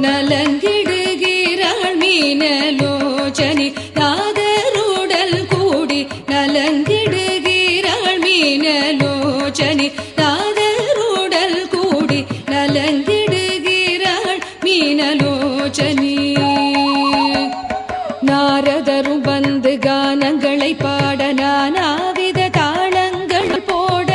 நலங்கிடுகிறாள் மீனலோச்சனி நாதருடல் கூடி நலங்கிடுகிறாள் மீனலோச்சனி நாதருடல் கூடி நலங்கிடுகிறாள் மீனலோச்சனி. நாரதரும் வந்து கானங்களை பாட நானாவித தாளங்கள் போட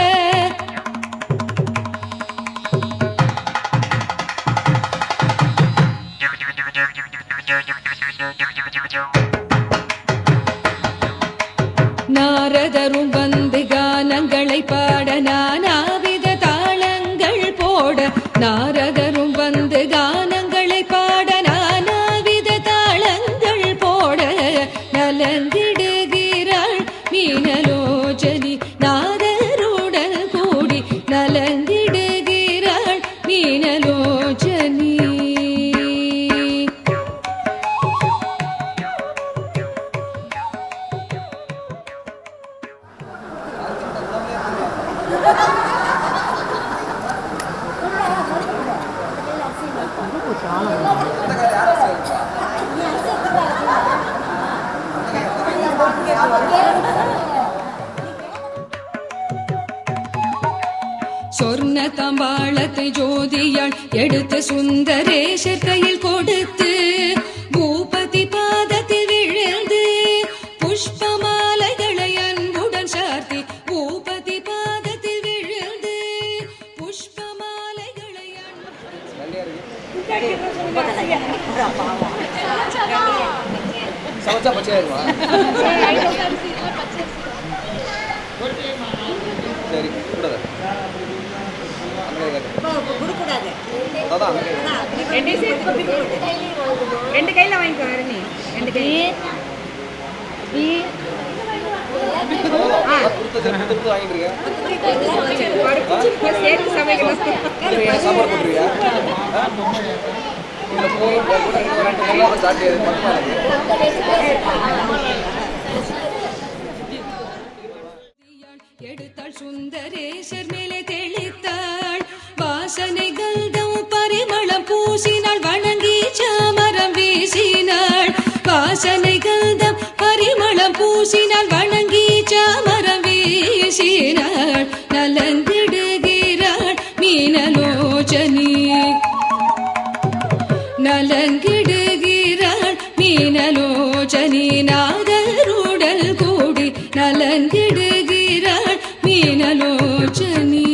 நாரதரும் வந்து கானங்களை பாட நானாவித தாளங்கள் போட நாரதரும் வந்து கானங்களை பாட நானாவித தாளங்கள் போட நலங்கிடுகிறாள் மீனலோச்சனி நாதருடல் கூடி நலங்கிடுகிறாள் மீனலோச்சனி. சொர்ண தம்பாளத்தை ஜோதியாள் எடுத்து சுந்தரேஷர் கையில் கொடுத்து பூபதி பாதத்தில் விழுந்து புஷ்பமாலைகளை அன்புடன் சார்த்தி பூபதி பாதத்தில் விழுந்து புஷ்பமாலைகளை ரெண்டு கையில வாங்கிக்கோ. ரெண்டு கை எடுத்தாள் சுந்தரேஷர் மேலே தெளித்தாள் வாசனை கந்தம் பரிமளம் பூசினாள் வணங்கி சாமரம் வீசினாள் வாசனை கந்தம் பரிமளம் பூசினாள் வணங்கி சாமரம் வீசினாள் நலங்கிடுகிறாள் மீனலோச்சனி நலங்கிடுகிறாள் மீனலோச்சனி நாதருடல் கூடி நலங்கிடுகிறாள் மீனலோச்சனி.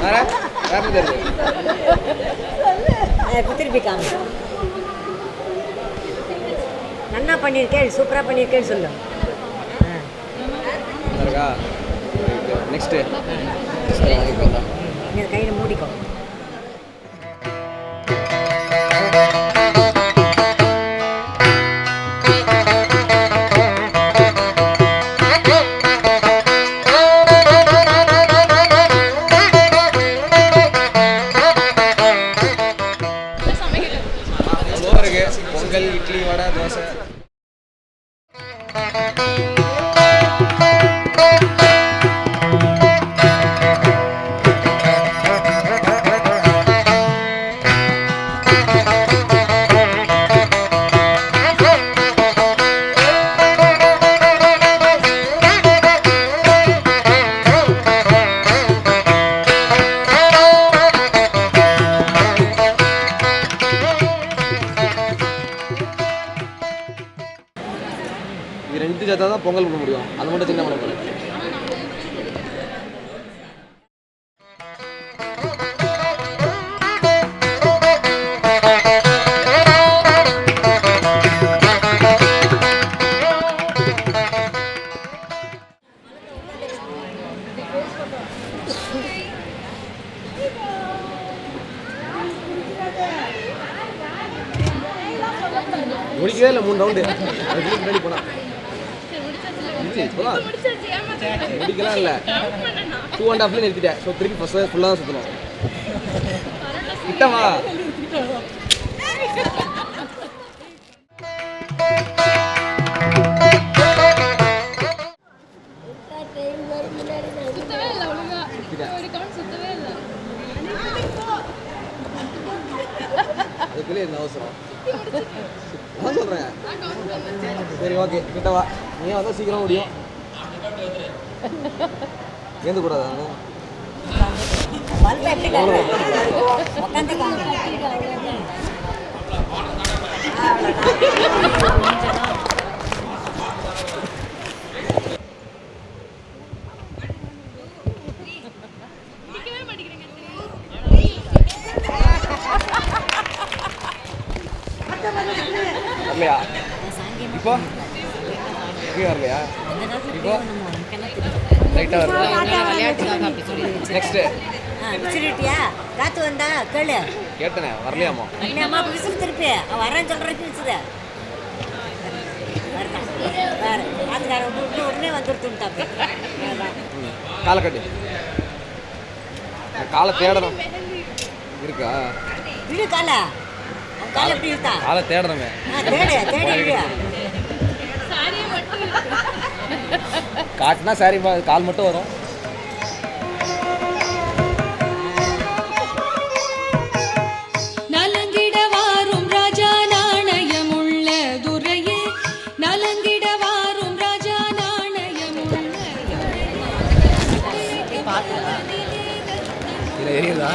வேற வேற என்ன தெரியுது? திருப்பி காமி. நன்னா பண்ணியிருக்கேன், சூப்பராக பண்ணியிருக்கேன்னு சொல்லு. இருக்கா? நெக்ஸ்ட்டு நீ கையில் மூடிக்கோ. பொங்கல், இட்லி, வடை, தோசை. இது ரெண்டு சேர்த்தா தான் பொங்கல் பண்ண முடியும். அது மட்டும் சின்ன பண்ண முடியும். முடிக்கவே இல்லை 3 ரவுண்டு. அதுக்கு முன்னாடி போனா முடிக்கலாம் இல்லை, 2.5 நிறுத்திட்டேன். ஸோ திருப்பி ஃபர்ஸ்ட் ஃபுல்லாக தான் சுற்றணும். கிட்டமா அதுக்குள்ளே என்ன அவசரம்? நான் சொல்கிறேன். சரி ஓகே, கிட்ட வா. நீ வந்தால் சீக்கிரம் முடியும். ஏந்து கூடாது. வரலையா இப்போ? வரலையா இப்போ? லைட்டாக வருது. நெக்ஸ்ட்டு விசிறிட்டியா? காத்து வந்தா கேளு. கேட்டனே வரலையாமா? அம்மா விசிறு திருப்பி அவன் வரேன்னு சொல்கிறேன்னு விசிறு வரலாம். வேறு அதுக்கார உடனே வந்துருத்துட்டாப்ப. காலை கட்டு. காலை தேடணும். இருக்கா? இடு காலை. அவன் காலை எப்படி இருக்கா? காலை தேடணுமே. தேடு தேடி காட்டினா சாரி கால் மட்டும் வரும். நலங்கிட வாரும் ராஜா நாணயமுள்ள துரையே, நலங்கிட வாரும் ராஜா நாணயமுள்ள. இதில் எரியுதா?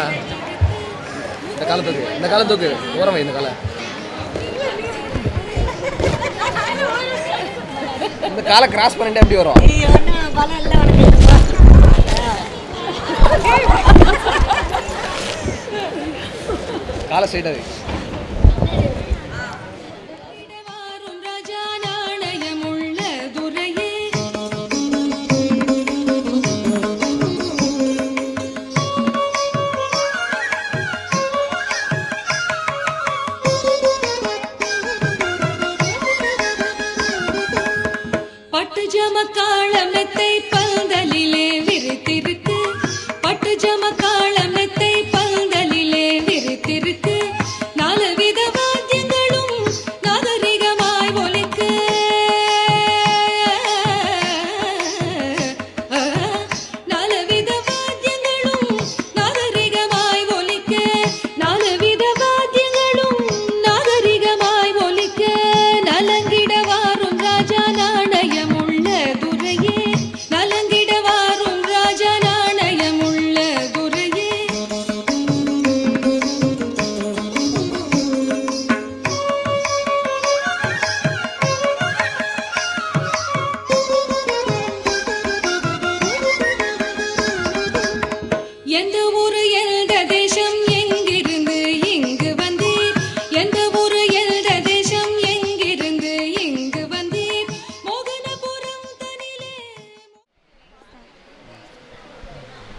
இந்த காலம் தூக்கு, இந்த காலம் தூக்கு, ஓரம் வை. இந்த காலை, இந்த காலை கிராஸ் பண்ணிட்டு எப்படி வரும்? காலை ஸ்ட்ரைட்டாக வை. வாரும் ராஜா நாணயமுள்ள துரையே. பட்டு ஜமக்காள மெத்தை பந்தலிலே விரித்திருக்கு, பட்டு ஜமக்காள மெத்தை பந்தலிலே விரித்திருக்கு.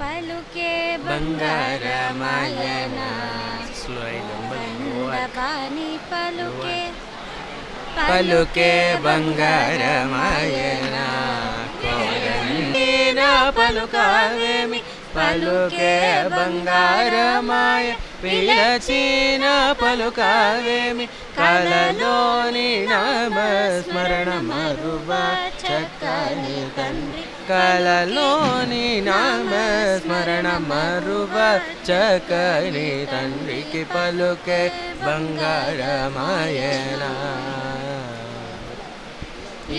పలుకే బంగారమాయన పాని పలుకే పలుకే బంగారమాయన కోరనీన పలుకావేమి పలుకే బంగారమాయ పిలచిన పలుకావేమి కలలోని నామస్మరణ మరువ చక్కని తండ్రి కలలోని నామస్మరణ మరువ చక్కని తండ్రికి పలుకే బంగారమాయన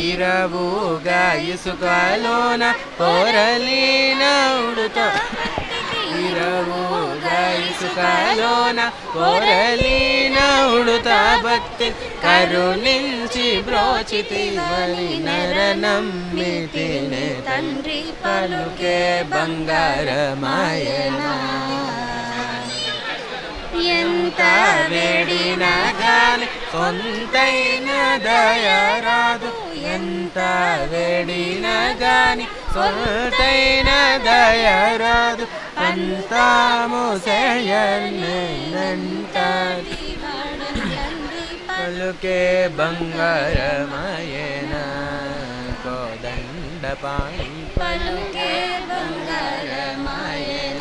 ఇరవుగా ఇసుకలోన పొరలిన ఉడుతో ఇరవుగా ఇసుకలోన పొరలిన ఉడుతా భక్తి కరుణించి బ్రోచితివని నరనమ్మితినే తండ్రి పలుకే బంగారమాయన ఎంత వేడినా గాని సొంతైన దయరాదు ఎంత వేడినా గాని సొంతైన దయరాదు పంతాము చేయనంట పలుకే బంగారమాయన కోదండ పాణి పలుకే బంగారమాయన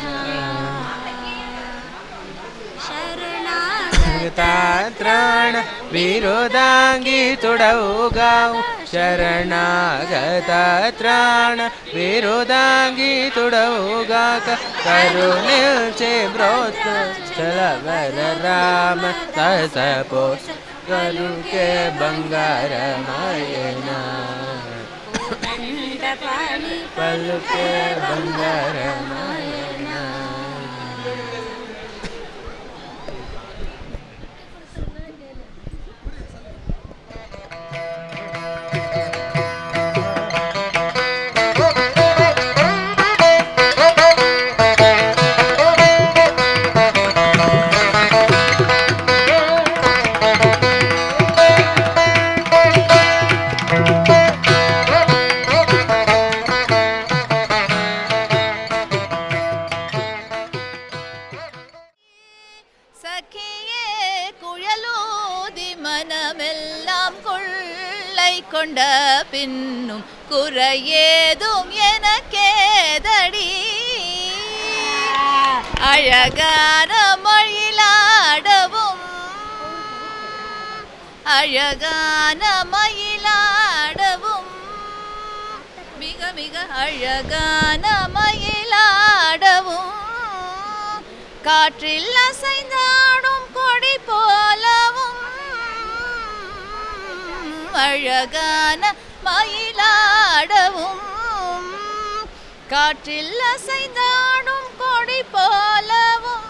త్రాణ విరోధాంగి తుడవుగావు శరణాగత త్రాణ విరోధాంగి తుడవుగాక కరుణిల్చే బ్రోత్ చలవర రామ తసపోష పలుకే బంగారమాయన పలుకే బంగారమాయన கொண்ட பின்னும் குறையேதும் எனக்கேதடி அழகான மயிலாடவும் அழகான மயிலாடவும் மிக மிக அழகான மயிலாடவும் காற்றில் அசைந்தாடும் கொடி போலவும் அழகான மயிலாடவும் காற்றில் அசைந்தாடும் கொடி போலவும்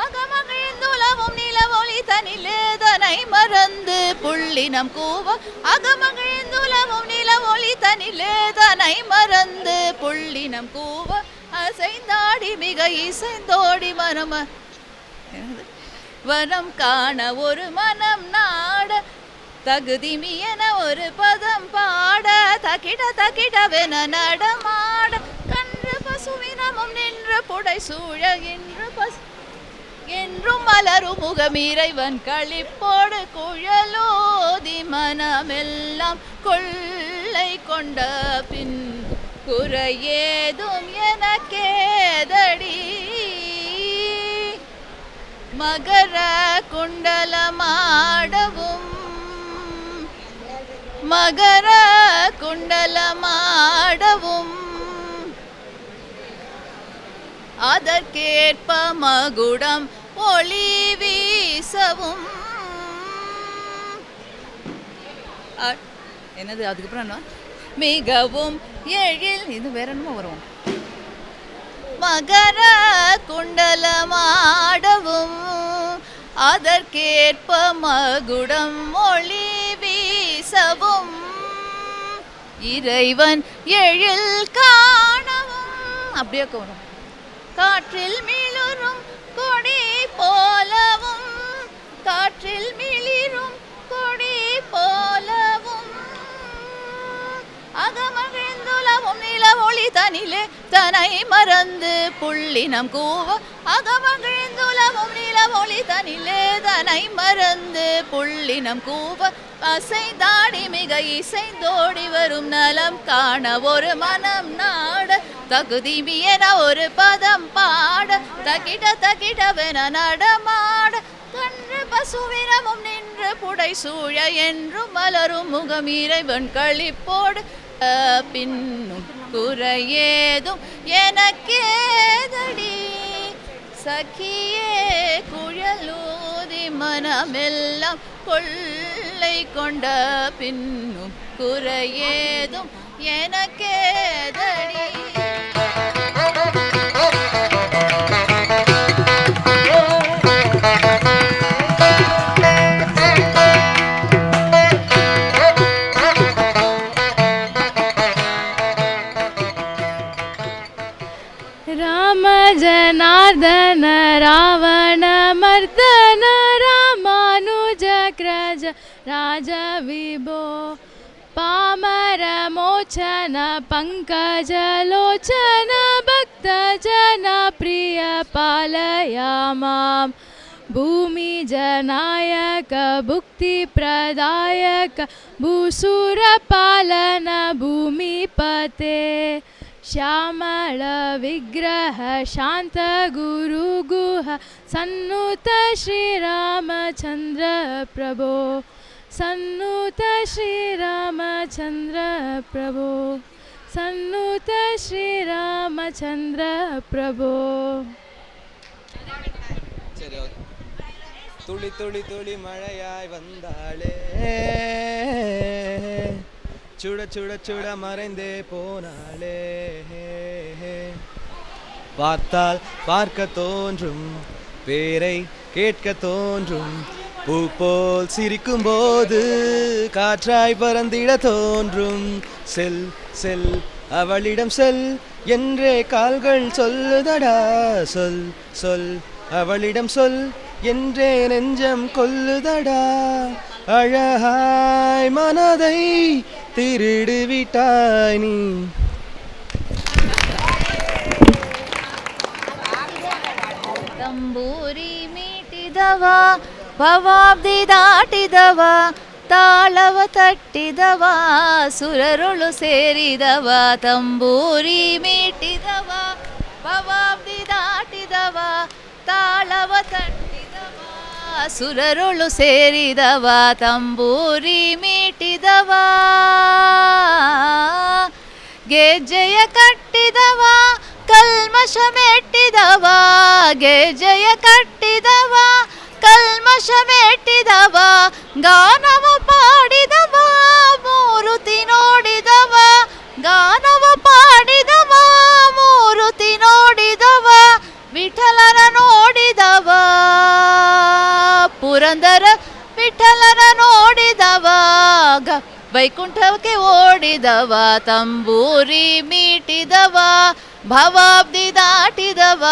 அகமகிழ்ந்துலவும் நிலவொளி தனிலேதனை மறந்து புள்ளினம் கூவ அகமகிழ்ந்துலவும் நிலவொளி தனிலேதனை மறந்து புள்ளினம் கூவ அசைந்தாடி மிக இசைந்தோடி வனம் காண ஒரு மனம் நாட தகுதிமியன ஒரு பதம் பாட தகிட தகிடவென நடமாட கன்று பசுவினமும் நின்று புடை சூழ என்றும் மலரும் முகமீரைவன் களிப்போடு குழலோதி மனமெல்லாம் கொள்ளை கொண்ட பின் குறையேதும் எனக்கேதடி மகர குண்டலமாடவும் மகர குண்டலமாடவும் அதற்கேற்ப மகுடம் ஒளி வீசவும் என்னது அதுக்கப்புறம் என்ன மிகவும் எழில் இது வேற என்னமோ வரும் மகர குண்டலமாடவும் அதற்கேற்ப மகுடம் ஒளி வீசவும் இறைவன் எழில் காணவும் அப்படியே வரும் காற்றில் மிளிரும் கொடி போலவும் காற்றில் மிளிரும் கொடி போலவும் அகமகிழ்ந்துலவும் நிலவொளி தனிலே தனை மறந்து புள்ளினம் கூவ அகமகிழ்ந்துலவும் நிலவொளி தனிலே தனை மறந்து புள்ளினம் கூவ அசைந்தாடி மிக இசைந்தோடி வரும் நலம் காண ஒரு மனம் நாட தகுதி என ஒரு பதம் பாட தகிட தகிடவென நடமாட கன்று பசுவினமும் நின்று புடை சூழ என்றும் மலரும் முகம் இறைவன் களிப்போடு பின்னும் குறையேதும் எனக்கேதடி சகியே குழலூதி மனமெல்லாம் கொள்ளை கொண்ட பின்னும் குறையேதும் எனக்கேதடி. राम जनार्दन रावण मर्दन रामानुजग्रज राज विभो पामर मोचन पंकजलोचन भक्तजन प्रिय पालया मां भूमि जनायक भुक्ति प्रदायक भूसुर पालन भूमिपते श्यामल विग्रह शांत गुरु गुह सन्नुत श्री रामचंद्र प्रभो सन्नुत श्री रामचंद्र प्रभो सन्नुत श्री रामचंद्र प्रभो. சரி ஓகே. துளி துளி துளி மழையாய் வந்தாளே சுட சுட சுட மறைந்தே போனாளே பார்த்தால் பார்க்க தோன்றும் பேரை கேட்க தோன்றும் பூ போல் சிரிக்கும் போது காற்றாய் பறந்திட தோன்றும் செல் செல் அவளிடம் செல் என்றே கால்கள் சொல்லுதடா சொல் சொல் அவளிடம் சொல் என்றே நெஞ்சம் கொல்லுதடா அழகாய் மனதை திருடு விட்டாய் நீ. ತಂಬೂರಿ ಮೀಟಿದವ ಭವಾಬ್ದಿ ದಾಟಿದವ ತಾಳವ ತಟ್ಟಿದವ ಸುರರುಳು ಸೇರಿದವ ತಂಬೂರಿ ಮೀಟಿದವ ಭವಾಬ್ದಿ ದಾಟಿದವ ತಾಳವ ತಟ್ಟಿದವ ಸುರರುಳು ಸೇರಿದವ ತಂಬೂರಿ ಮೀಟಿದವ ಗೆಜ್ಜೆಯ ಕಟ್ಟಿದವ ಕಲ್ಮಶ ಮೆಟ್ಟಿದವ ಗೆಜ್ಜೆಯ ಕಟ್ಟಿದವ ಕಲ್ಮಶ ಮೆಟ್ಟಿದವ ಗಾನವ ಪಾಡಿದವ ಮೂರುತಿ ನೋಡಿದವ ಗಾನವ ಪಾಡಿದವ ಮೂರುತಿ ನೋಡಿದವ ವಿಠಲನ ನೋಡಿದವ ಪುರಂದರ ವಿಠಲನ ನೋಡಿದವ ವೈಕುಂಠಕ್ಕೆ ಓಡಿದವ ತಂಬೂರಿ ಮೀಟಿದವ ಭವಾಬ್ದಿ ದಾಟಿದವ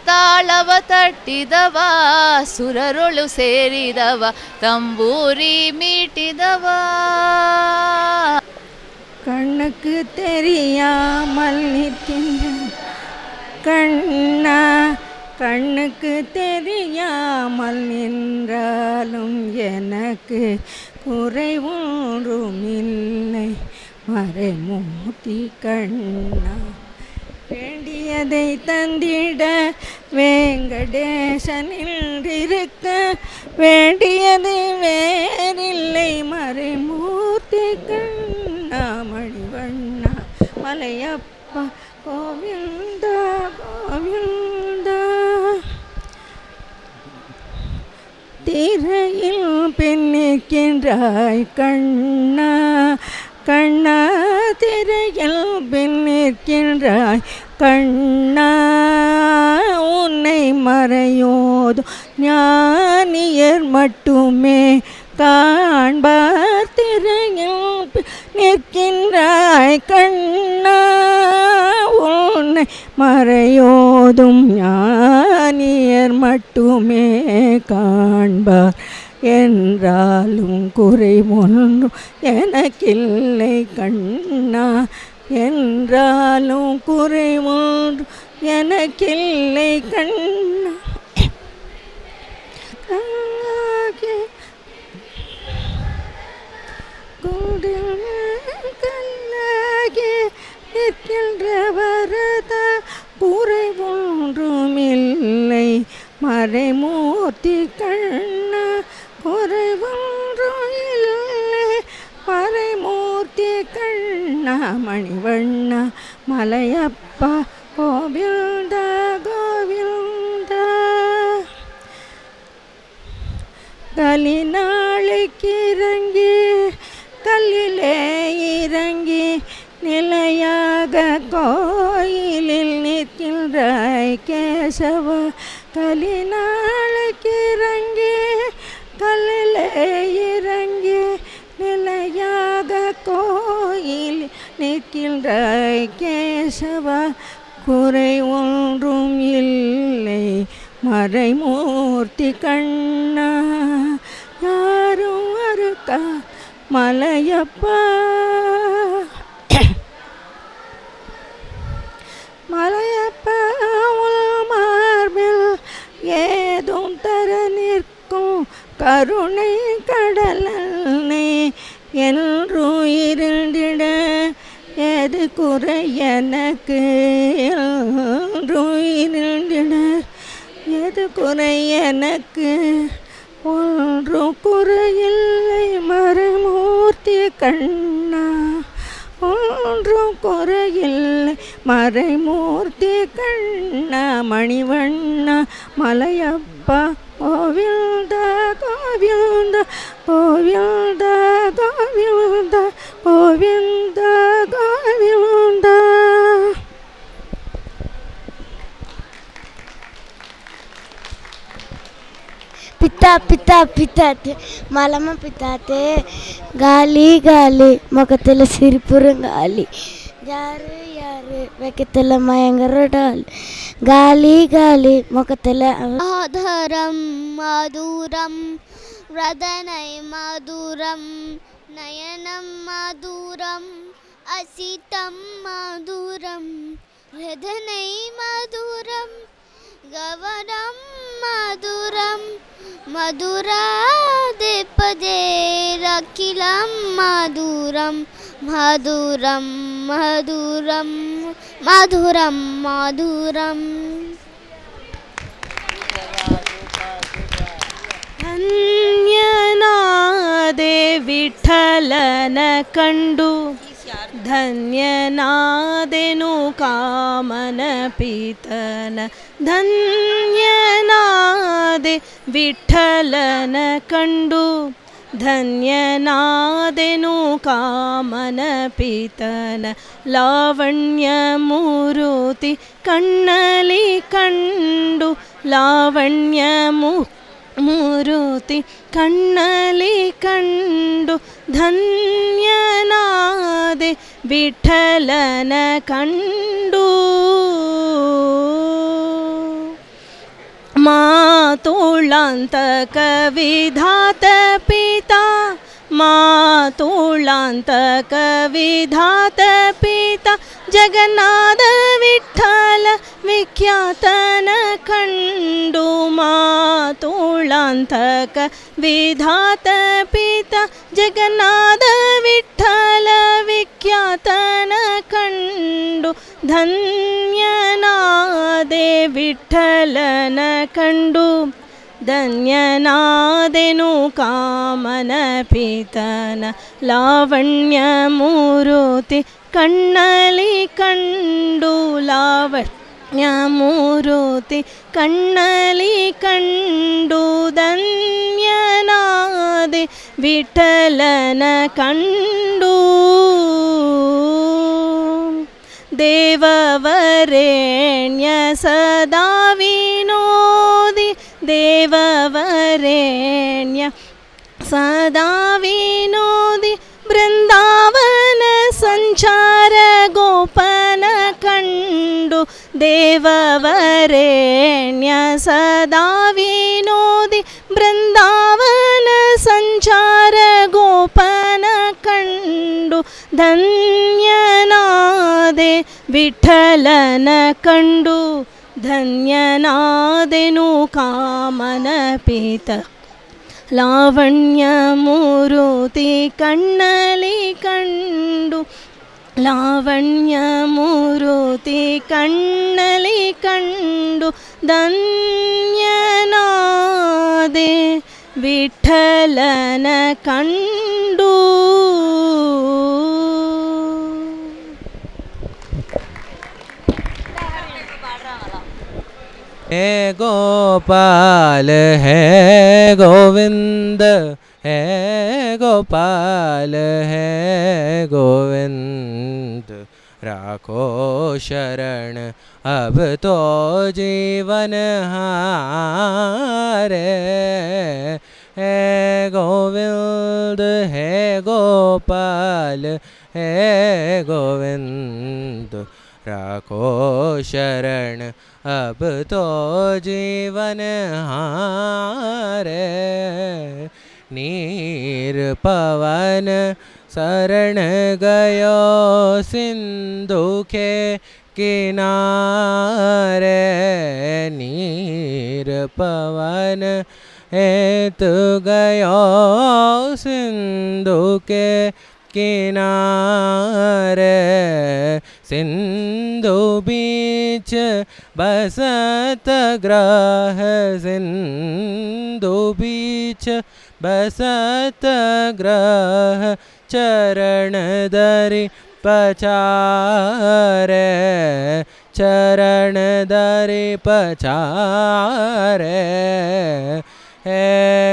ತಾಳವ ತಟ್ಟಿದವ ಸುರರುಳು ಸೇರಿದವ ತಂಬೂರಿ ಮೀಟಿದವ. கண்ணுக்கு தெரியாமல் நிற்கின்ற கண்ணா கண்ணுக்கு தெரியாமல் நின்றாலும் எனக்கு குறை ஒன்றும் இல்லை மறைமூர்த்தி கண்ணா வேண்டியதை தந்திட வேங்கடேசனில் இருக்க வேண்டியது வேறில்லை மறைமூர்த்தி கண்ணா மணிவண்ணா மலையப்பா கோவிந்தா கோவிந்தா. திரையில் பின்னிற்கின்றாய் கண்ணா கண்ணா திரையில் பின்னிற்கின்றாய் கண்ணா உன்னை மறையோதும் ஞானியர் மட்டுமே காண்பார் திரையில் நிற்கின்றாய் கண்ணா உன்னை மறையோதும் ஞானியர் மட்டுமே காண்பார் என்றாலும் குறை ஒன்றும் எனக்கில்லை கண்ணா என்றாலும் குறைவொன்று எனக்கில்லை கண்ணா. கல்லாகி நிற்கின்ற வரதா குறைவொன்றுமில்லை மறைமூர்த்தி கண்ணா. குறைவொன்றும் இல்லை மறைமூர்த்தி கண்ணா. மணிவண்ணா மலையப்பா கோவிந்தா கோவிந்தா. கலினாளுக்கு இறங்கி கல்லிலே இறங்கி நிலையாக கோயிலில் நிற்கின்றாய் கேசவா. கலினாளுக்கு இறங்கி கல்லிலே இறங்கி நிலையாக கோயில் நிற்கின்றாய் கேசவா. குறை ஒன்றும் இல்லை மறைமூர்த்தி கண்ணா. யாரும் அறுக்கா மலையப்பா. மலையப்பா உள் மார்பில் ஏதும் தர நிற்கும் கருணை கடலனை என்றும் இருந்திட எது குறை எனக்கு என்றும் இருந்திட எது குறை எனக்கு ஒன்றும் குறையில்லை மறைமூர்த்தி கண்ணா. ஒன்றும் குறையில்லை மறைமூர்த்தி கண்ணா. மணிவண்ணா மலையப்பா கோவிந்தா கோவிந்தா கோவிந்தா கோவிந்தா கோவிந்தா கோவிந்தா. पिता पिता पिताते मलम पिताते गाली गाली मुखத்தில் சிரிப்புறங்காலி யாரு யாரு வெக்கத்தில் மயங்கறடால் गाली गाली முகத்தில் ஆதரம் மதுரம் ரதனை மதுரம் நயனம் மதுரம் அசிதம் மதுரம் ரதனை மதுரம் गवरं मधुरं मधुरादिपदे रखिलं मधुरं मधुरं मधुरं मधुरं मधुरं. धन्यनादे विठ्ठलन कंडु ಧನ್ಯನಾದೆನು ಕಾಮನ ಪೀತನ. ಧನ್ಯನಾದೆ ವಿಠ್ಠಲನ ಕಂಡು ಧನ್ಯನಾದೆನು ಕಾಮನ ಪೀತನ. ಲಾವಣ್ಯ ಮೂರುತಿ ಕಣ್ಣಲಿ ಕಂಡು ಲಾವಣ್ಯ ಮೂರುತಿ ಕಣ್ಣಲಿ ಕಂಡು ಧನ್ಯನಾದೆ ವಿಠ್ಠಲನ ಕಂಡು. ಮಾತೋಳಾಂತಕ ವಿಧಾತ ಪಿತಾ ಮಾತೋಳಾಂತಕ ವಿಧಾತ ಪಿತಾ ಜಗನ್ನಾಥ ವಿಠ್ಠಲ ವಿಖ್ಯಾತನ ಕಂಡು. ಮಾತೋಳಾಂತಕ ವಿಧಾತ ಪಿತಾ ಜಗನ್ನಾಥ ವಿಠ್ಠಲ ವಿಖ್ಯಾತನ ಕಂಡು. ಧನ್ಯನಾದೆ ವಿಠ್ಠಲನ ಕಂಡು ಧನ್ಯನಾದೆನು ಕಾಮನ ಪೀತನ. ಲಾವಣ್ಯ ಮೂರುತಿ ಕಣ್ಣಲಿ ಕಂಡು ಲಾವಣ್ಯ ಮೂರುತಿ ಕಣ್ಣಲಿ ಕಂಡು ಧನ್ಯನಾದೆ ವಿಠ್ಠಲನ ಕಂಡು. ದೇವವರೇಣ್ಯ ಸದಾ ವಿನೋದಿ ದೇವವರೇಣ್ಯ ಸದಾ ವಿನೋದಿ ಬೃಂದಾವನ ಸಂಚಾರ ಗೋಪನ ಕಂಡು. ದೇವವರೇಣ್ಯ ಸದಾ ವಿನೋದಿ ಬೃಂದಾವನ ಸಂಚಾರ ಗೋಪನ ಕಂಡು. ಧನ್ಯನಾ ಧನ್ಯನಾದೆ ವಿಠಲನ ಕಂಡು ಧನ್ಯನಾದೆನು ಕಾಮನ ಪೀತ ಲಾವಣ್ಯ ಮೂರುತಿ ಕಣ್ಣಲಿ ಕಂಡು ಲಾವಣ್ಯ ಮೂರುತಿ ಕಣ್ಣಲಿ ಕಂಡು ಧನ್ಯನಾದೆ ವಿಠಲನ ಕಂಡು. हे गोपाल है गोविंद है गोपाल है गोविंद राखो शरण अब तो जीवन हारे है गोविंद है गोपाल है गोविंद राखो शरण अब तो जीवन हारे नीर पवन शरण गयो सिंधु के किनारे नीर पवन हेत गयो सिंधु के किनारे सिंधु बीच बसत ग्रह सिंधु बीच बसत ग्रह चरण दरि पचारे चरण दरि पचारे है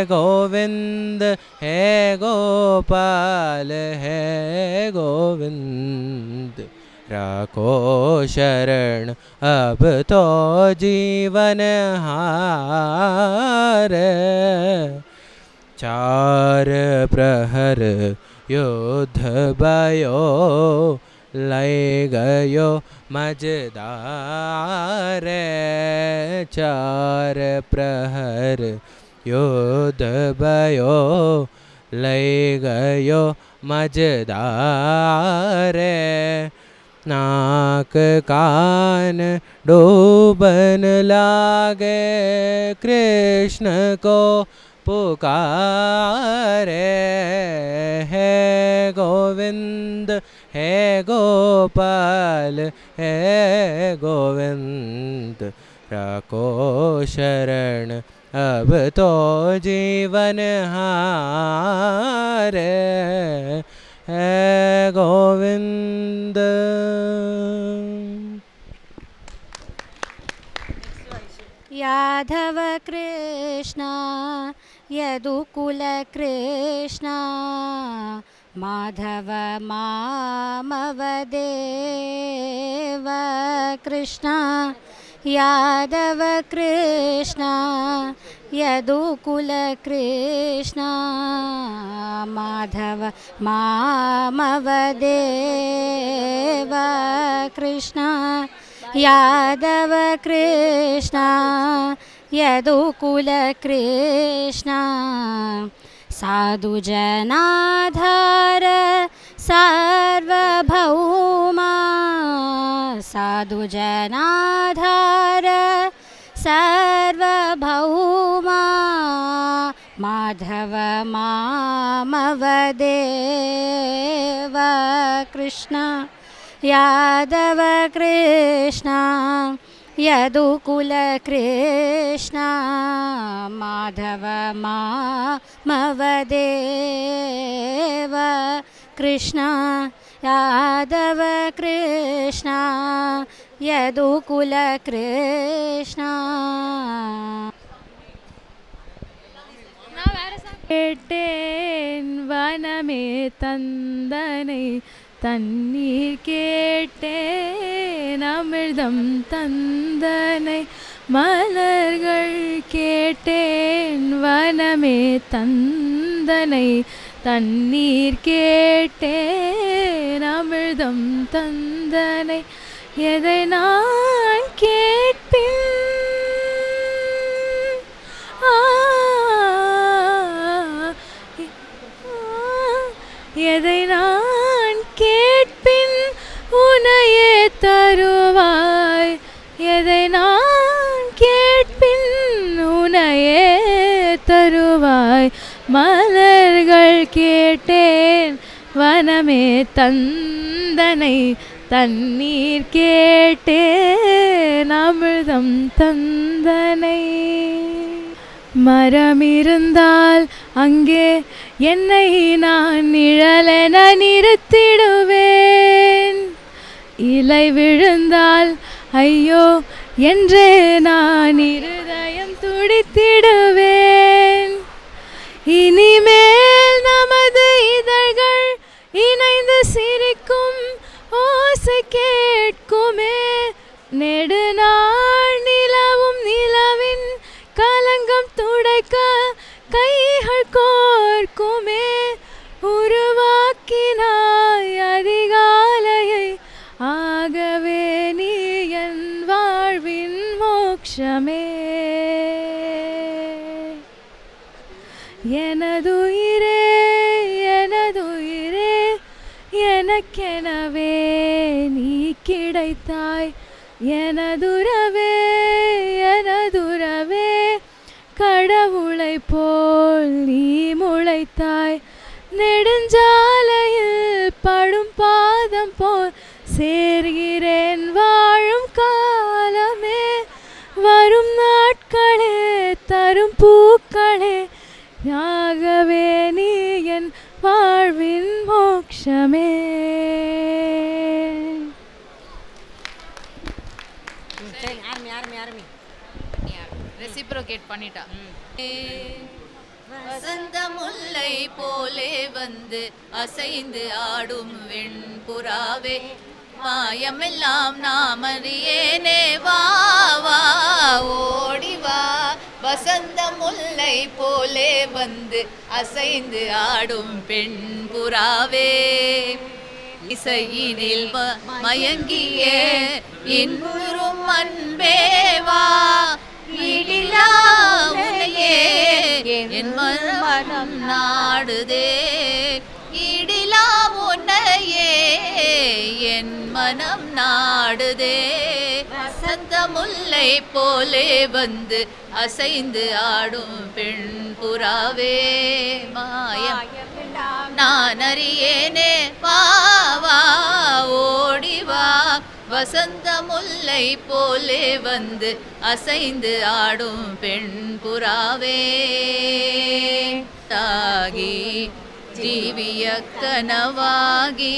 गोविंद है गोपाल है गोविंद राखो शरण अब तो जीवन हारे चार प्रहर युद्ध भयो लय गयो मजदार चार प्रहर युद्ध भयो लय गयो मजदार नाक कान डूबन लागे कृष्ण को पुकारे है गोविंद है गोपाल है गोविंद राखो शरण अब तो जीवन हारे है गोविंद. यादव कृष्ण यदुकुल कृष्ण माधव मामवदेव कृष्ण यादव कृष्ण यदुकुल कृष्ण माधव मामवदेव कृष्ण यादव कृष्ण यदुकुल कृष्ण साधु जनाधार सार्वभौमा साधु जनाधार सार्वभौमा माधव मामवदेव कृष्ण यादव कृष्ण यदुकुल कृष्ण माधव मामवदेव कृष्ण यादव कृष्ण यदुकुल कृष्ण. கேட்டேன் வனமே தந்தனை தண்ணீர் கேட்டேன் அமிர்தம் தந்தனை மலர்கள் கேட்டேன் வனமே தந்தனை தண்ணீர் கேட்டேன் அமிர்தம் தந்தனை எதை நான் கேட்பேன் எதை நான் கேட்பின் உனையே தருவாய் மலர்கள் கேட்டேன் வனமே தந்தனை தண்ணீர் கேட்டேன் அமிர்தம் தந்தனை மரம் இருந்தால் அங்கே என்னை நான் நிழலென நிறுத்திடுவேன் இலை விழுந்தால் ஐயோ என்றே நான் இருதயம் துடித்திடுவேன் இனிமேல் நமது இதழ்கள் இணைந்து சிரிக்கும் ஓசை கேட்குமே நெடுநாள் நிலவும் நிலவின் கலங்கம் துடைக்க கைகள் கோர்க்குமே உருவாக்கினாய் அதிகாலையை ஆகவே நீ என் வாழ்வின் மோட்சமே எனதுயிரே எனதுயிரே எனக்கெனவே நீ கிடைத்தாய் எனதுறவே எனதுறவே கடவுளை போல் நீ முளைத்தாய் நெடுஞ்சாலையில் படும் பாதம் போல் சேர்கிறேன் வாழும் காலமே வரும் நாட்களே தரும் பூக்களே ஆகவே நீ என் வாழ்வின் மோட்சமே ரெசிப்ரோகேட் பண்ணிட்டா வசந்த முல்லை போலே வந்து அசைந்து ஆடும் வெண்புறாவே மாயமெல்லாம் நாம் அறியேனே வா வா ஓடிவா வசந்த முல்லை போலே வந்து அசைந்து ஆடும் பெண்புறாவே இசையினில் மயங்கிய இன்புறும் அன்பேவா இடிலா உன்னையே என் மனம் நாடுதே இடிலா உன்னையே என் மனம் நாடுதே வசந்த முல்லை போலே வந்து அசைந்து ஆடும் பெண்புறாவே மாயம் நான் அறியேனே வா வா ஓடிவா வசந்த முல்லை போலே வந்து அசைந்து ஆடும் பெண்புறாவே தாகி ஜீவிய கனவாகி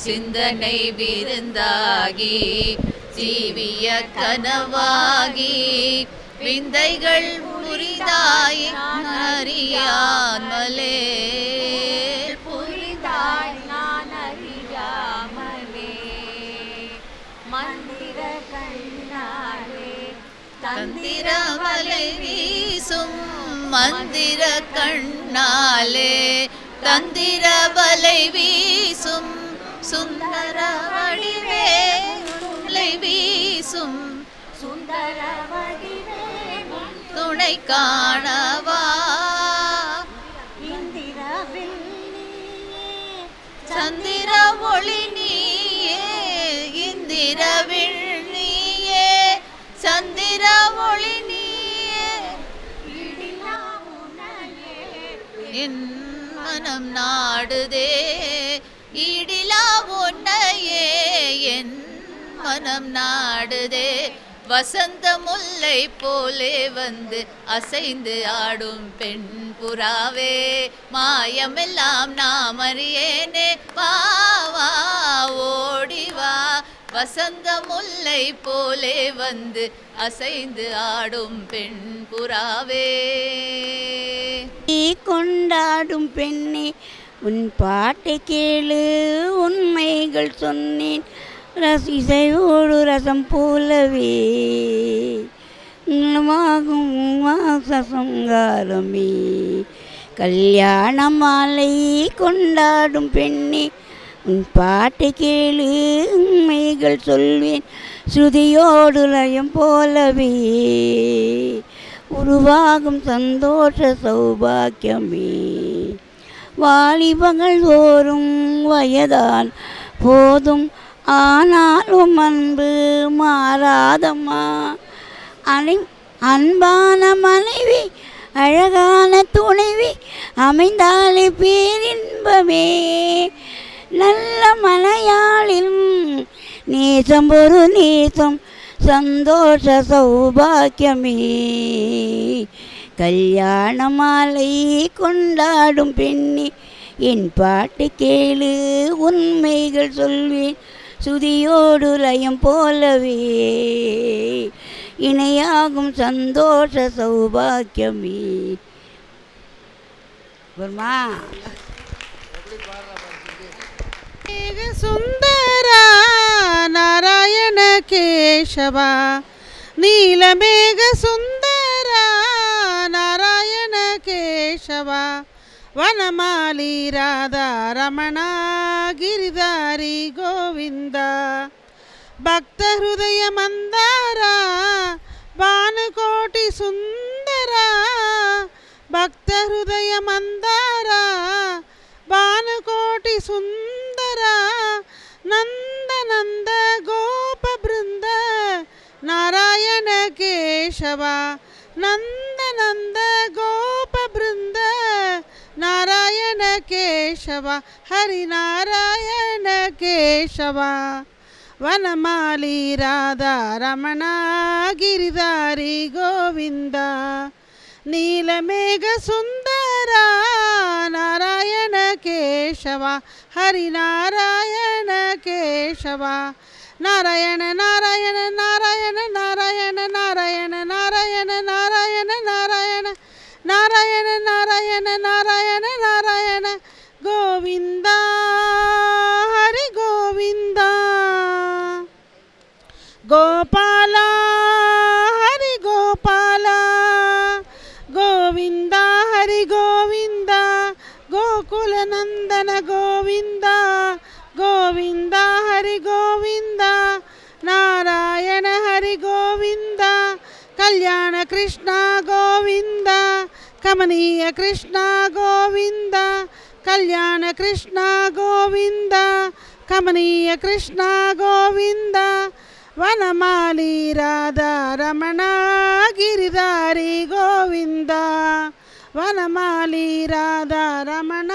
சிந்தனை விருந்தாகி ஜீவிய கனவாகி விந்தைகள் புரிதாய் அறியாமலே புரிதாய் நான் அறியாமலே மந்திர கண்ணாலே தந்திர வலை வீசும் மந்திர கண்ணாலே தந்திர வலை வீசும் சுந்தர வடிவே துளை வீசும் சுந்தர வடிவே துணை காணவா இந்திரவில் சந்திர ஒளி நீயே இந்திரவில் நீயே சந்திர ஒளி நீயே என் மனம் நாடுதே இடிலா உன்னையே என் மனம் நாடுதே வசந்த முல்லை போலே வந்து அசைந்து ஆடும் பெண்புறாவே மாயமெல்லாம் நாம் அறியேனே வா வா ஓடிவா வசந்த முல்லை போலே வந்து அசைந்து ஆடும் பெண்புறாவே கொண்டாடும் பெண்ணே உன் பாட்டை கேளு உண்மைகள் சொன்னேன் ரசிசையோடு ரசம் போலவே வாகும் வாசங்காரமே கல்யாண மாலை கொண்டாடும் பெண்ணே உன் பாட்டை கேளு உண்மைகள் சொல்வேன் ஸ்ருதியோடு லயம் போலவே உருவாகும் சந்தோஷ சௌபாக்கியமே வாலிபங்கள் தோறும் வயதான் போதும் ஆனாலும் அன்பு மாறாதம்மா அன்பான மனைவி அழகான துணைவி அமைந்தாலே பேரின்பமே. நல்ல மலையாளின் நேசம் ஒரு நேசம் சந்தோஷ சௌபாக்கியமே. கல்யாண மாலை கொண்டாடும் பெண்ணே என் பாட்டு கேளு உண்மைகள் சொல்வேன் சுதியோடு லயம் போலவே. இணையாகும் சந்தோஷ சௌபாக்கியமே. வருமா? சுந்தரா நாராயண கேசவா நீலமேக சுந்தரா நாராயண கேசவா வனமாலி ராதா ரமணா ಗಿರಿಧಾರಿ ಗೋವಿಂದ ಭಕ್ತ ಹೃದಯ ಮಂದಾರ ಭಾನುಕೋಟಿ ಸುಂದರ ಭಕ್ತ ಹೃದಯ ಮಂದಾರ ಭಾನುಕೋಟಿ ಸುಂದರ ನಂದ ನಂದ ಗೋಪ ಬೃಂದ ನಾರಾಯಣ ಕೇಶವ ನಂದ ನಂದ ಗೋಪ ಬೃಂದ ನಾರಾಯಣ ಕೇಶವ ಹರಿನಾರಾಯಣ ಕೇಶವ ವನಮಾಲಿ ರಾಧಾ ರಮಣ ಗಿರಿಧಾರಿ ಗೋವಿಂದ ನೀಲಮೇಘ ಸುಂದರ ನಾರಾಯಣ ಕೇಶವ ಹರಿನಾರಾಯಣ ಕೇಶವ ನಾರಾಯಣ ನಾರಾಯಣ ನಾರಾಯಣ ನಾರಾಯಣ ನಾರಾಯಣ ನಾರಾಯಣ ನಾರಾಯಣ ನಾರಾಯಣ ನಾರಾಯಣ ನಾರಾಯಣ ನಾರಾಯಣ ನಾರಾಯಣ ಗೋವಿಂದ ಹರಿ ಗೋವಿಂದ ಗೋಪಾಲ ಹರಿ ಗೋಪಾಲ ಗೋವಿಂದ ಹರಿ ಗೋವಿಂದ ಗೋಕುಲ ನಂದನ ಗೋವಿಂದ ಗೋವಿಂದ ಹರಿ ಗೋವಿಂದ ನಾರಾಯಣ ಹರಿ ಗೋವಿಂದ ಕಲ್ಯಾಣ ಕೃಷ್ಣ ಗೋವಿಂದ ಕಮನೀಯ ಕೃಷ್ಣ ಗೋವಿಂದ ಕಲ್ಯಾಣ ಕೃಷ್ಣ ಗೋವಿಂದ ಕಮನೀಯ ಕೃಷ್ಣ ಗೋವಿಂದ ವನಮಾಲಿ ರಾಧಾ ರಮಣ ಗಿರಿಧಾರಿ ಗೋವಿಂದ ವನಮಾಲಿ ರಾಧಾ ರಮಣ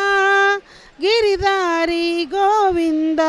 ಗಿರಿಧಾರಿ ಗೋವಿಂದ.